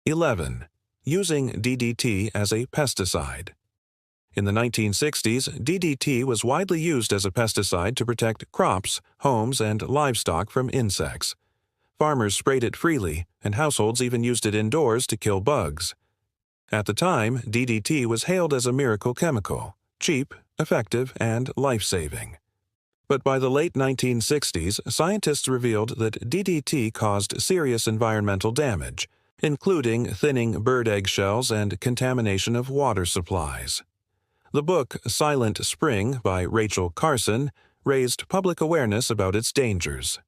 11. Using DDT as a pesticide. In the 1960s, DDT was widely used as a pesticide to protect crops, homes, and livestock from insects. Farmers sprayed it freely, and households even used it indoors to kill bugs. At the time, DDT was hailed as a miracle chemical, cheap, effective, and life-saving. But by the late 1960s, scientists revealed that DDT caused serious environmental damage, including thinning bird eggshells and contamination of water supplies. The book Silent Spring by Rachel Carson raised public awareness about its dangers.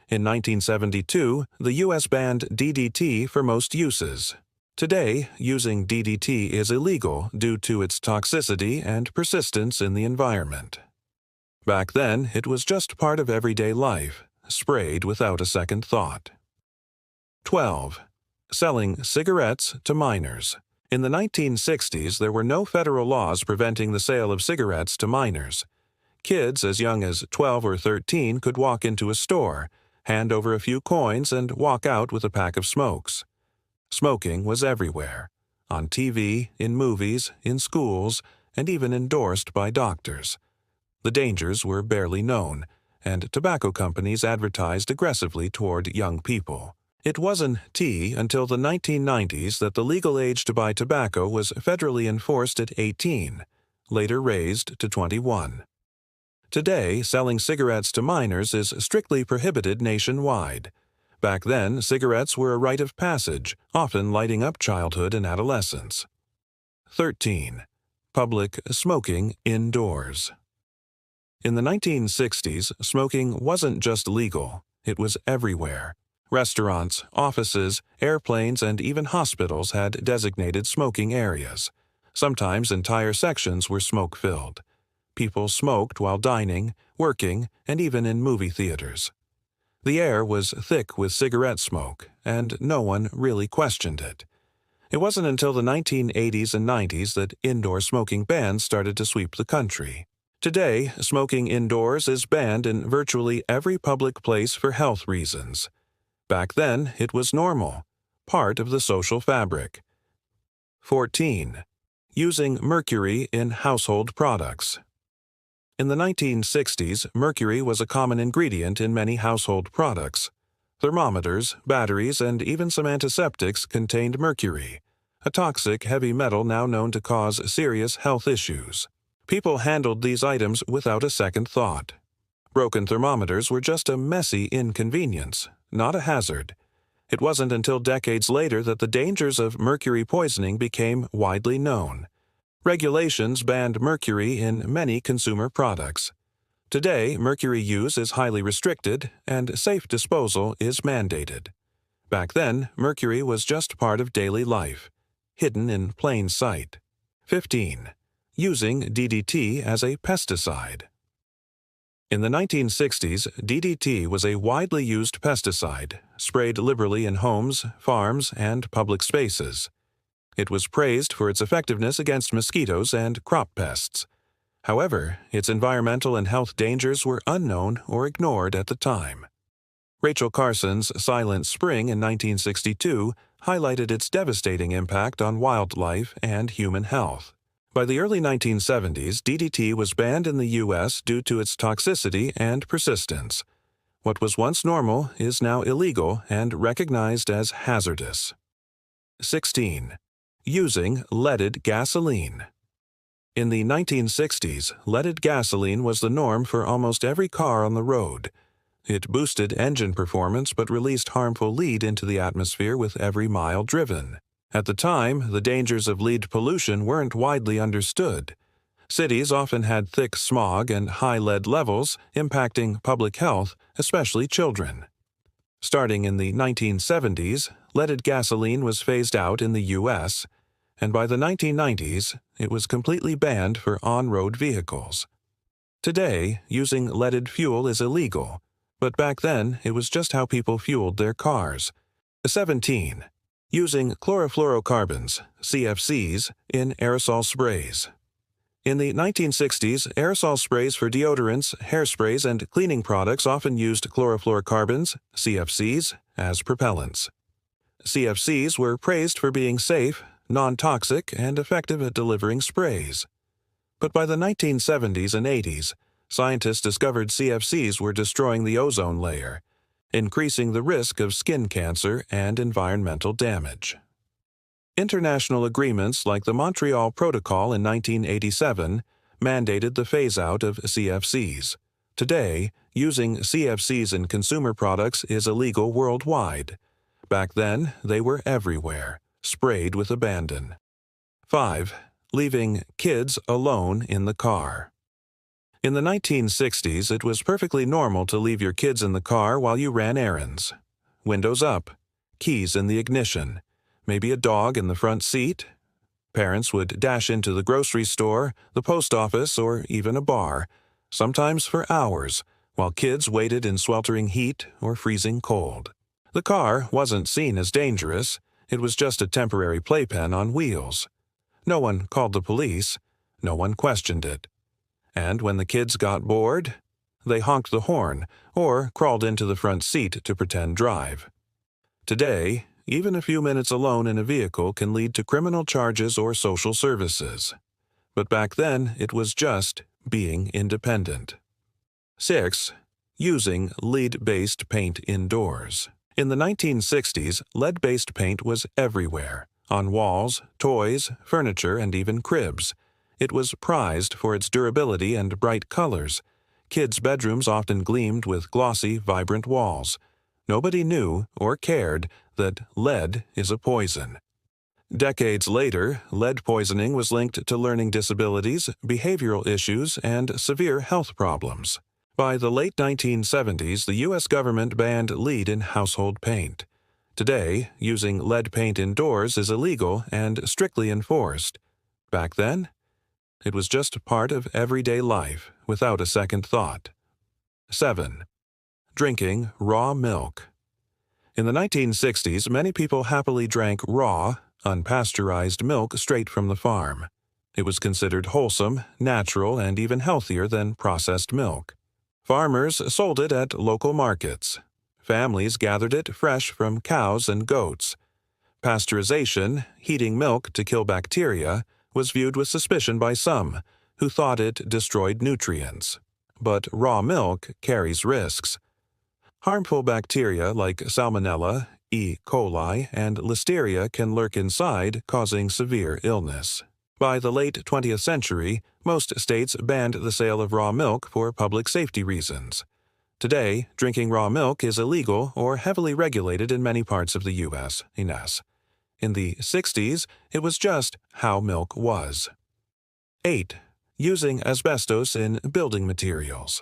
In 1972, the U.S. banned DDT for most uses. Today, using DDT is illegal due to its toxicity and persistence in the environment. Back then, it was just part of everyday life, sprayed without a second thought. 12. Selling cigarettes to minors. In the 1960s, there were no federal laws preventing the sale of cigarettes to minors. Kids as young as 12 or 13 could walk into a store, hand over a few coins, and walk out with a pack of smokes. Smoking was everywhere, on TV, in movies, in schools, and even endorsed by doctors. The dangers were barely known, and tobacco companies advertised aggressively toward young people. It wasn't until the 1990s that the legal age to buy tobacco was federally enforced at 18, later raised to 21. Today, selling cigarettes to minors is strictly prohibited nationwide. Back then, cigarettes were a rite of passage, often lighting up childhood and adolescence. 13. Public smoking indoors. In the 1960s, smoking wasn't just legal, it was everywhere. Restaurants, offices, airplanes, and even hospitals had designated smoking areas. Sometimes entire sections were smoke-filled. People smoked while dining, working, and even in movie theaters. The air was thick with cigarette smoke, and no one really questioned it. It wasn't until the 1980s and 90s that indoor smoking bans started to sweep the country. Today, smoking indoors is banned in virtually every public place for health reasons. Back then, it was normal, part of the social fabric. 14. Using mercury in household products. In the 1960s, mercury was a common ingredient in many household products. Thermometers, batteries, and even some antiseptics contained mercury, a toxic heavy metal now known to cause serious health issues. People handled these items without a second thought. Broken thermometers were just a messy inconvenience, not a hazard. It wasn't until decades later that the dangers of mercury poisoning became widely known. Regulations banned mercury in many consumer products. Today, mercury use is highly restricted, and safe disposal is mandated. Back then, mercury was just part of daily life, hidden in plain sight. 15. Using DDT as a pesticide. In the 1960s, DDT was a widely used pesticide, sprayed liberally in homes, farms, and public spaces. It was praised for its effectiveness against mosquitoes and crop pests. However, its environmental and health dangers were unknown or ignored at the time. Rachel Carson's Silent Spring in 1962 highlighted its devastating impact on wildlife and human health. By the early 1970s, DDT was banned in the U.S. due to its toxicity and persistence. What was once normal is now illegal and recognized as hazardous. 16. Using leaded gasoline. In the 1960s, leaded gasoline was the norm for almost every car on the road. It boosted engine performance but released harmful lead into the atmosphere with every mile driven. At the time, the dangers of lead pollution weren't widely understood. Cities often had thick smog and high lead levels, impacting public health, especially children. Starting in the 1970s, leaded gasoline was phased out in the U.S., and by the 1990s, it was completely banned for on-road vehicles. Today, using leaded fuel is illegal, but back then it was just how people fueled their cars. 17. Using chlorofluorocarbons, CFCs, in aerosol sprays. In the 1960s, aerosol sprays for deodorants, hairsprays, and cleaning products often used chlorofluorocarbons, CFCs, as propellants. CFCs were praised for being safe, non-toxic, and effective at delivering sprays. But by the 1970s and 80s, scientists discovered CFCs were destroying the ozone layer, increasing the risk of skin cancer and environmental damage. International agreements like the Montreal Protocol in 1987 mandated the phase-out of CFCs. Today, using CFCs in consumer products is illegal worldwide. Back then, they were everywhere, sprayed with abandon. 5. Leaving kids alone in the car. In the 1960s, it was perfectly normal to leave your kids in the car while you ran errands. Windows up, keys in the ignition, maybe a dog in the front seat. Parents would dash into the grocery store, the post office, or even a bar, sometimes for hours, while kids waited in sweltering heat or freezing cold. The car wasn't seen as dangerous. It was just a temporary playpen on wheels. No one called the police. No one questioned it. And when the kids got bored, they honked the horn or crawled into the front seat to pretend drive. Today, even a few minutes alone in a vehicle can lead to criminal charges or social services. But back then, it was just being independent. 6. Using lead-based paint indoors. In the 1960s, lead-based paint was everywhere, on walls, toys, furniture, and even cribs. It was prized for its durability and bright colors. Kids' bedrooms often gleamed with glossy, vibrant walls. Nobody knew or cared that lead is a poison. Decades later, lead poisoning was linked to learning disabilities, behavioral issues, and severe health problems. By the late 1970s, the U.S. government banned lead in household paint. Today, using lead paint indoors is illegal and strictly enforced. Back then, it was just part of everyday life without a second thought. 7. Drinking raw milk. In the 1960s, many people happily drank raw, unpasteurized milk straight from the farm. It was considered wholesome, natural, and even healthier than processed milk. Farmers sold it at local markets. Families gathered it fresh from cows and goats. Pasteurization, heating milk to kill bacteria, was viewed with suspicion by some, who thought it destroyed nutrients. But raw milk carries risks. Harmful bacteria like Salmonella, E. coli, and Listeria can lurk inside, causing severe illness. By the late 20th century, most states banned the sale of raw milk for public safety reasons. Today, drinking raw milk is illegal or heavily regulated in many parts of the U.S. In the 60s, it was just how milk was. 8. Using asbestos in building materials.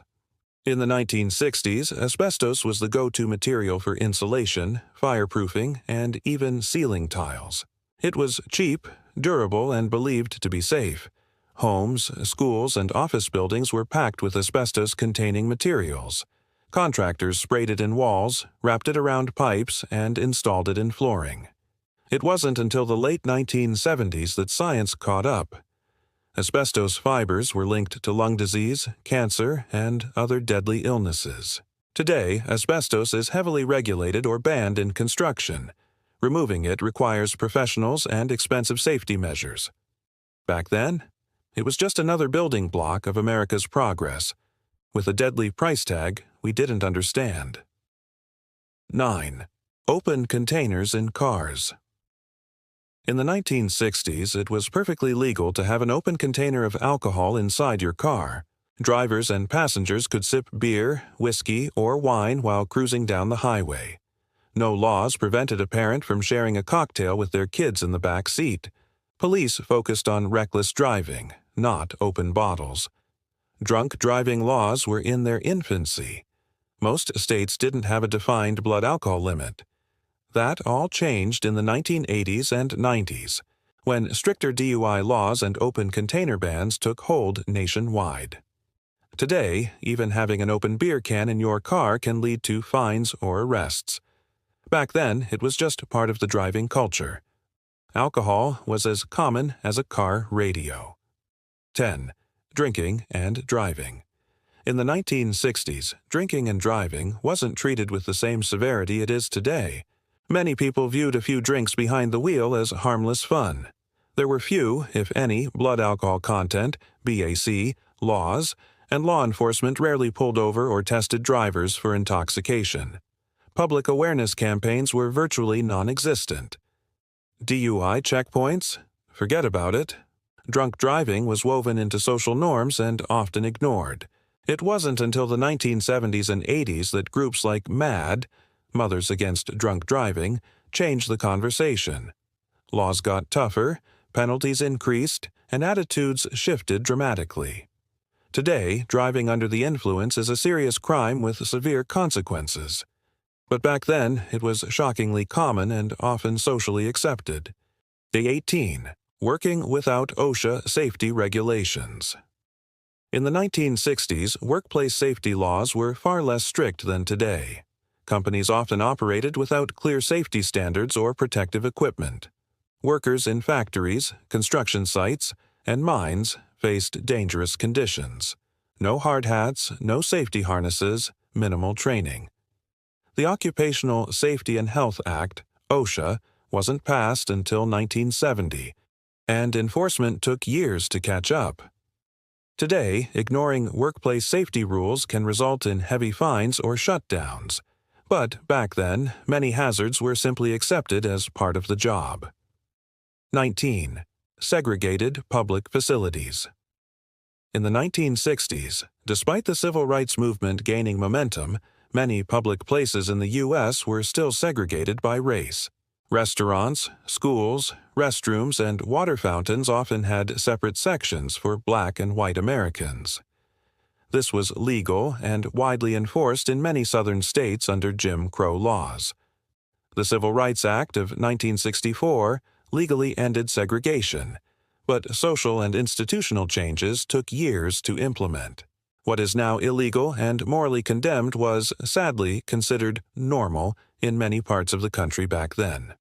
In the 1960s, asbestos was the go-to material for insulation, fireproofing, and even ceiling tiles. It was cheap, durable, and believed to be safe. Homes, schools, and office buildings were packed with asbestos-containing materials. Contractors sprayed it in walls, wrapped it around pipes, and installed it in flooring. It wasn't until the late 1970s that science caught up. Asbestos fibers were linked to lung disease, cancer, and other deadly illnesses. Today, asbestos is heavily regulated or banned in construction. Removing it requires professionals and expensive safety measures. Back then, it was just another building block of America's progress, with a deadly price tag we didn't understand. 9. Open containers in cars. In the 1960s, it was perfectly legal to have an open container of alcohol inside your car. Drivers and passengers could sip beer, whiskey, or wine while cruising down the highway. No laws prevented a parent from sharing a cocktail with their kids in the back seat. Police focused on reckless driving, not open bottles. Drunk driving laws were in their infancy. Most states didn't have a defined blood alcohol limit. That all changed in the 1980s and 90s, when stricter DUI laws and open container bans took hold nationwide. Today, even having an open beer can in your car can lead to fines or arrests. Back then, it was just part of the driving culture. Alcohol was as common as a car radio. 10. Drinking and driving. In the 1960s, drinking and driving wasn't treated with the same severity it is today. Many people viewed a few drinks behind the wheel as harmless fun. There were few, if any, blood alcohol content, BAC, laws, and law enforcement rarely pulled over or tested drivers for intoxication. Public awareness campaigns were virtually non-existent. DUI checkpoints? Forget about it. Drunk driving was woven into social norms and often ignored. It wasn't until the 1970s and 80s that groups like MAD, Mothers Against Drunk Driving, changed the conversation. Laws got tougher, penalties increased, and attitudes shifted dramatically. Today, driving under the influence is a serious crime with severe consequences. But back then, it was shockingly common and often socially accepted. Day 18. Working without OSHA safety regulations. In the 1960s, workplace safety laws were far less strict than today. Companies often operated without clear safety standards or protective equipment. Workers in factories, construction sites, and mines faced dangerous conditions. No hard hats, no safety harnesses, minimal training. The Occupational Safety and Health Act, OSHA, wasn't passed until 1970, and enforcement took years to catch up. Today, ignoring workplace safety rules can result in heavy fines or shutdowns. But back then, many hazards were simply accepted as part of the job. 19. Segregated public facilities. In the 1960s, despite the civil rights movement gaining momentum, many public places in the U.S. were still segregated by race. Restaurants, schools, restrooms, and water fountains often had separate sections for Black and white Americans. This was legal and widely enforced in many Southern states under Jim Crow laws. The Civil Rights Act of 1964 legally ended segregation, but social and institutional changes took years to implement. What is now illegal and morally condemned was, sadly, considered normal in many parts of the country back then.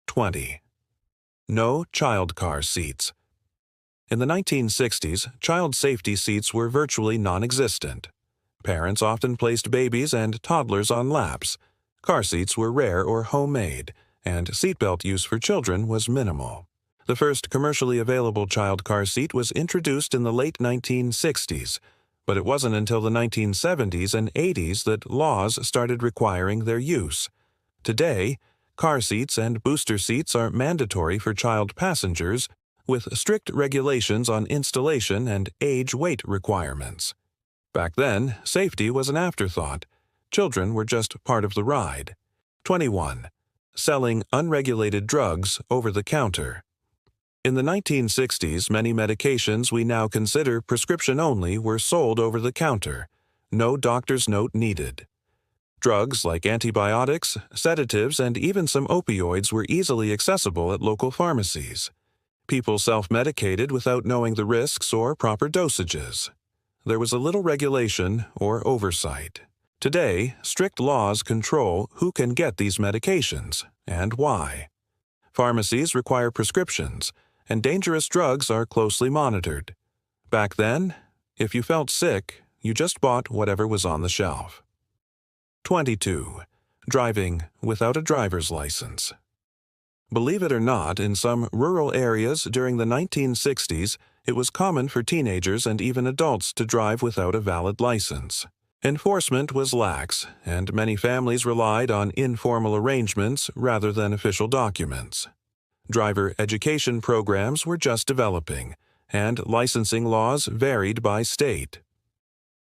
20. No child car seats. In the 1960s, child safety seats were virtually non-existent. Parents often placed babies and toddlers on laps. Car seats were rare or homemade, and seatbelt use for children was minimal. The first commercially available child car seat was introduced in the late 1960s, but it wasn't until the 1970s and 80s that laws started requiring their use. Today, car seats and booster seats are mandatory for child passengers, with strict regulations on installation and age-weight requirements. Back then, safety was an afterthought. Children were just part of the ride. 21. Selling unregulated drugs over the counter. In the 1960s, many medications we now consider prescription-only were sold over the counter. No doctor's note needed. Drugs like antibiotics, sedatives, and even some opioids were easily accessible at local pharmacies. People self-medicated without knowing the risks or proper dosages. There was a little regulation or oversight. Today, strict laws control who can get these medications and why. Pharmacies require prescriptions, and dangerous drugs are closely monitored. Back then, if you felt sick, you just bought whatever was on the shelf. 22. Driving without a driver's license. Believe it or not, in some rural areas during the 1960s, it was common for teenagers and even adults to drive without a valid license. Enforcement was lax, and many families relied on informal arrangements rather than official documents. Driver education programs were just developing, and licensing laws varied by state.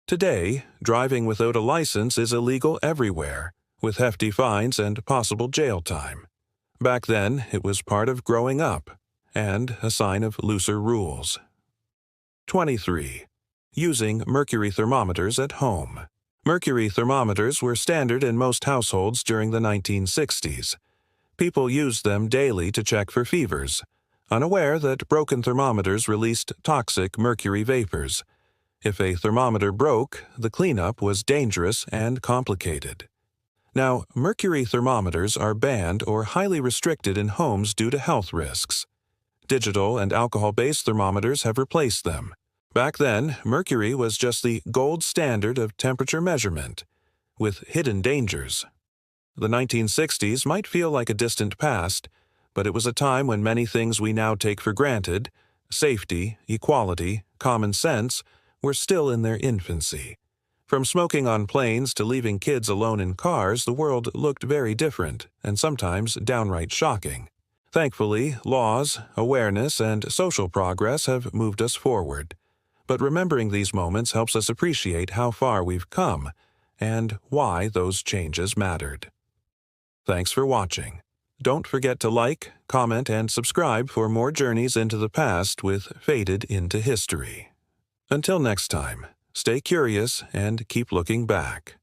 Today, driving without a license is illegal everywhere, with hefty fines and possible jail time. Back then, it was part of growing up, and a sign of looser rules. 23. Using mercury thermometers at home. Mercury thermometers were standard in most households during the 1960s. People used them daily to check for fevers, unaware that broken thermometers released toxic mercury vapors. If a thermometer broke, the cleanup was dangerous and complicated. Now, mercury thermometers are banned or highly restricted in homes due to health risks. Digital and alcohol-based thermometers have replaced them. Back then, mercury was just the gold standard of temperature measurement, with hidden dangers. The 1960s might feel like a distant past, but it was a time when many things we now take for granted, safety, equality, common sense, were still in their infancy. From smoking on planes to leaving kids alone in cars, the world looked very different, and sometimes downright shocking. Thankfully, laws, awareness, and social progress have moved us forward. But remembering these moments helps us appreciate how far we've come, and why those changes mattered. Thanks for watching. Don't forget to like, comment, and subscribe for more journeys into the past with Faded into History. Until next time, stay curious and keep looking back.